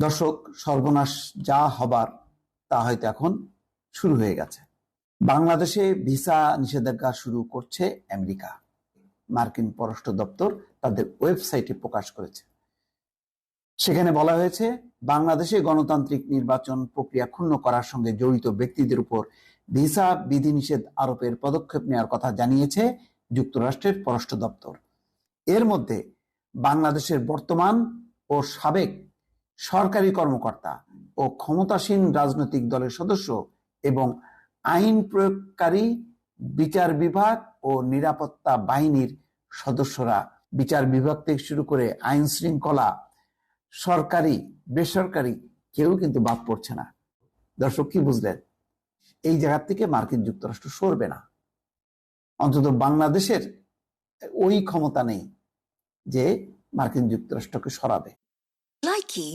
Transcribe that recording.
দর্শক, সর্বনাশ যা হবার তা হয়তো এখন শুরু হয়ে গেছে। বাংলাদেশে ভিসা নিষেধাজ্ঞা শুরু করছে আমেরিকা। মার্কিন পররাষ্ট্র দপ্তর তাদের ওয়েবসাইটে প্রকাশ করেছে। সেখানে বলা হয়েছে, বাংলাদেশে গণতান্ত্রিক নির্বাচন প্রক্রিয়া ক্ষুণ্ণ করার সঙ্গে জড়িত ব্যক্তিদের উপর ভিসা বিধিনিষেধ আরোপের পদক্ষেপ নেওয়ার কথা জানিয়েছে যুক্তরাষ্ট্রের পররাষ্ট্র দপ্তর। এর মধ্যে বাংলাদেশের বর্তমান ও সাবেক সরকারি কর্মকর্তা ও ক্ষমতাসীন রাজনৈতিক দলের সদস্য এবং আইন প্রয়োগকারী বিচার বিভাগ ও নিরাপত্তা বাহিনীর সদস্যরা, বিচার বিভাগ থেকে শুরু করে আইন শৃঙ্খলা, সরকারি বেসরকারি, কেউ কিন্তু বাদ পড়ছে না। দর্শক, কি বুঝলেন? এই জায়গা থেকে মার্কিন যুক্তরাষ্ট্র সরবে না। অন্তত বাংলাদেশের ওই ক্ষমতা নেই যে মার্কিন যুক্তরাষ্ট্রকে সরাবে। Likey